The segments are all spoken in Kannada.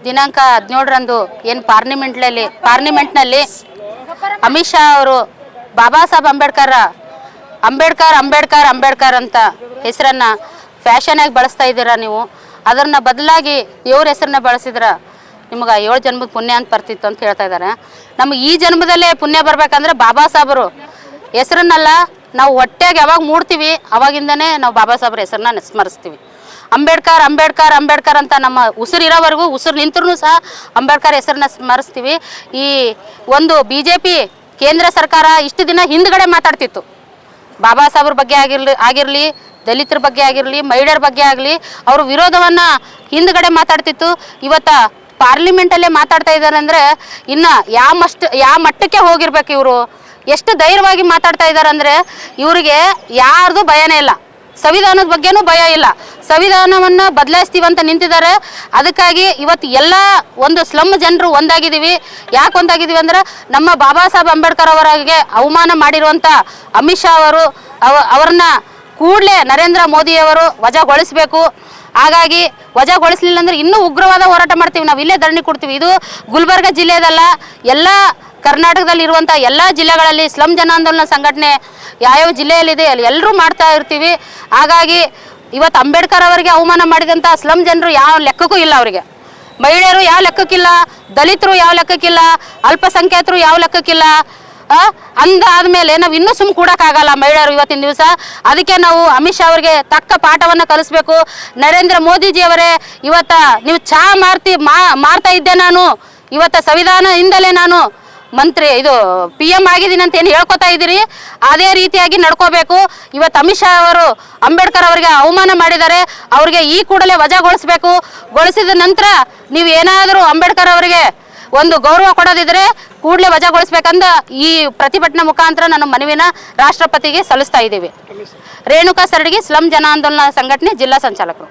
ದಿನಾಂಕ 17ರಂದು ಏನು ಪಾರ್ಲಿಮೆಂಟ್ನಲ್ಲಿ ಅಮಿತ್ ಶಾ ಅವರು ಬಾಬಾ ಸಾಹೇಬ್ ಅಂಬೇಡ್ಕರ್ ಅಂತ ಹೆಸರನ್ನು ಫ್ಯಾಷನ್ ಆಗಿ ಬಳಸ್ತಾ ಇದ್ದೀರಾ ನೀವು. ಅದನ್ನು ಬದಲಾಗಿ ಇವ್ರ ಹೆಸರನ್ನ ಬಳಸಿದ್ರ ನಿಮಗೆ 7 ಜನ್ಮದ ಪುಣ್ಯ ಅಂತ ಬರ್ತಿತ್ತು ಅಂತ ಹೇಳ್ತಾ ಇದ್ದಾರೆ. ನಮಗೆ ಈ ಜನ್ಮದಲ್ಲೇ ಪುಣ್ಯ ಬರಬೇಕಂದ್ರೆ ಬಾಬಾ ಸಾಹೇಬರು ಹೆಸರನ್ನೆಲ್ಲ ನಾವು ಹೊಟ್ಟೆಗೆ ಯಾವಾಗ ಮೂಡ್ತೀವಿ ಅವಾಗಿಂದನೇ ನಾವು ಬಾಬಾ ಸಾಹೇಬ್ರ ಹೆಸರನ್ನ ಸ್ಮರಿಸ್ತೀವಿ. ಅಂಬೇಡ್ಕರ್ ಅಂತ ನಮ್ಮ ಉಸಿರಿರೋವರೆಗೂ, ಉಸಿರು ನಿಂತರೂ ಸಹ ಅಂಬೇಡ್ಕರ್ ಹೆಸರನ್ನ ಸ್ಮರಿಸ್ತೀವಿ. ಈ ಒಂದು BJP ಕೇಂದ್ರ ಸರ್ಕಾರ ಇಷ್ಟು ದಿನ ಹಿಂದ್ಗಡೆ ಮಾತಾಡ್ತಿತ್ತು. ಬಾಬಾ ಸಾಹೇಬ್ರ ಬಗ್ಗೆ ಆಗಿರಲಿ, ದಲಿತರ ಬಗ್ಗೆ ಆಗಿರಲಿ, ಮಹಿಳೆಯರ ಬಗ್ಗೆ ಆಗಲಿ ಅವ್ರ ವಿರೋಧವನ್ನು ಹಿಂದ್ಗಡೆ ಮಾತಾಡ್ತಿತ್ತು. ಇವತ್ತು ಪಾರ್ಲಿಮೆಂಟಲ್ಲೇ ಮಾತಾಡ್ತಾ ಇದ್ದಾರೆ ಅಂದರೆ ಇನ್ನು ಯಾವ ಮಟ್ಟಕ್ಕೆ ಹೋಗಿರ್ಬೇಕು ಇವರು. ಎಷ್ಟು ಧೈರ್ಯವಾಗಿ ಮಾತಾಡ್ತಾ ಇದ್ದಾರೆ ಅಂದರೆ ಇವರಿಗೆ ಯಾರ್ದು ಭಯನೇ ಇಲ್ಲ, ಸಂವಿಧಾನದ ಬಗ್ಗೆನೂ ಭಯ ಇಲ್ಲ. ಸಂವಿಧಾನವನ್ನು ಬದಲಾಯಿಸ್ತೀವಂತ ನಿಂತಿದ್ದಾರೆ. ಅದಕ್ಕಾಗಿ ಇವತ್ತು ಎಲ್ಲ ಒಂದು ಸ್ಲಮ್ ಜನರು ಒಂದಾಗಿದ್ದೀವಿ. ಯಾಕೆ ಒಂದಾಗಿದ್ದೀವಿ ಅಂದರೆ ನಮ್ಮ ಬಾಬಾ ಸಾಹೇಬ್ ಅಂಬೇಡ್ಕರ್ ಅವರಿಗೆ ಅವಮಾನ ಮಾಡಿರುವಂಥ ಅಮಿತ್ ಶಾ ಅವ್ರನ್ನ ಕೂಡಲೇ ನರೇಂದ್ರ ಮೋದಿಯವರು ವಜಾಗೊಳಿಸಬೇಕು. ಹಾಗಾಗಿ ವಜಾಗೊಳಿಸಲಿಲ್ಲ ಅಂದರೆ ಇನ್ನೂ ಉಗ್ರವಾದ ಹೋರಾಟ ಮಾಡ್ತೀವಿ, ನಾವು ಇಲ್ಲೇ ಧರಣಿ ಕೊಡ್ತೀವಿ. ಇದು ಗುಲ್ಬರ್ಗ ಜಿಲ್ಲೆದಲ್ಲ, ಎಲ್ಲ ಕರ್ನಾಟಕದಲ್ಲಿರುವಂಥ ಎಲ್ಲ ಜಿಲ್ಲೆಗಳಲ್ಲಿ ಸ್ಲಮ್ ಜನಾಂದೋಲನ ಸಂಘಟನೆ ಯಾವ್ಯಾವ ಜಿಲ್ಲೆಯಲ್ಲಿದೆ ಅಲ್ಲಿ ಎಲ್ಲರೂ ಮಾಡ್ತಾ ಇರ್ತೀವಿ. ಹಾಗಾಗಿ ಇವತ್ತು ಅಂಬೇಡ್ಕರ್ ಅವರಿಗೆ ಅವಮಾನ ಮಾಡಿದಂಥ ಸ್ಲಮ್ ಜನರು ಯಾವ ಲೆಕ್ಕಕ್ಕೂ ಇಲ್ಲ. ಅವರಿಗೆ ಮಹಿಳೆಯರು ಯಾವ ಲೆಕ್ಕಕ್ಕಿಲ್ಲ, ದಲಿತರು ಯಾವ ಲೆಕ್ಕಕ್ಕಿಲ್ಲ, ಅಲ್ಪಸಂಖ್ಯಾತರು ಯಾವ ಲೆಕ್ಕಕ್ಕಿಲ್ಲ. ಅಂದಾದ್ಮೇಲೆ ನಾವು ಇನ್ನೂ ಕೂಡಕ್ಕಾಗಲ್ಲ ಮಹಿಳೆಯರು ಇವತ್ತಿನ ದಿವಸ. ಅದಕ್ಕೆ ನಾವು ಅಮಿತ್ ಶಾ ಅವರಿಗೆ ತಕ್ಕ ಪಾಠವನ್ನು ಕಲಿಸ್ಬೇಕು. ನರೇಂದ್ರ ಮೋದಿಜಿಯವರೇ, ಇವತ್ತು ನೀವು ಮಾರ್ತಾ ಇದ್ದೆ ನಾನು, ಇವತ್ತು ಸಂವಿಧಾನದಿಂದಲೇ ನಾನು PM ಆಗಿದ್ದೀನಿ ಅಂತ ಏನು ಹೇಳ್ಕೊತಾ ಇದ್ದೀರಿ, ಅದೇ ರೀತಿಯಾಗಿ ನಡ್ಕೋಬೇಕು. ಇವತ್ತು ಅಮಿತ್ ಶಾ ಅವರು ಅಂಬೇಡ್ಕರ್ ಅವರಿಗೆ ಅವಮಾನ ಮಾಡಿದ್ದಾರೆ, ಅವ್ರಿಗೆ ಈ ಕೂಡಲೇ ವಜಾಗೊಳಿಸಬೇಕು. ಗೊಳಿಸಿದ ನಂತರ ನೀವು ಏನಾದರೂ ಅಂಬೇಡ್ಕರ್ ಅವರಿಗೆ ಒಂದು ಗೌರವ ಕೊಡೋದಿದ್ರೆ ಕೂಡಲೇ ವಜಾಗೊಳಿಸಬೇಕಂದ ಈ ಪ್ರತಿಭಟನೆ ಮುಖಾಂತರ ನನ್ನ ಮನವಿನ ರಾಷ್ಟ್ರಪತಿಗೆ ಸಲ್ಲಿಸ್ತಾ ಇದ್ದೀವಿ. ರೇಣುಕಾ ಸರಡಿಗೆ, ಸ್ಲಮ್ ಜನ ಆಂದೋಲನ ಸಂಘಟನೆ ಜಿಲ್ಲಾ ಸಂಚಾಲಕರು.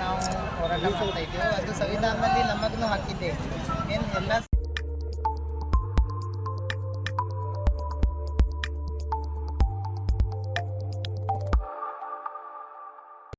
ನಾವು ಹೋರಾಟ ಮಾಡ್ತಾ ಇದ್ದೇವೆ. ಅದು ಸಂವಿಧಾನದಲ್ಲಿ ನಮಗೂ ಹಾಕಿದ್ದೇವೆ. ಏನು ಎಲ್ಲ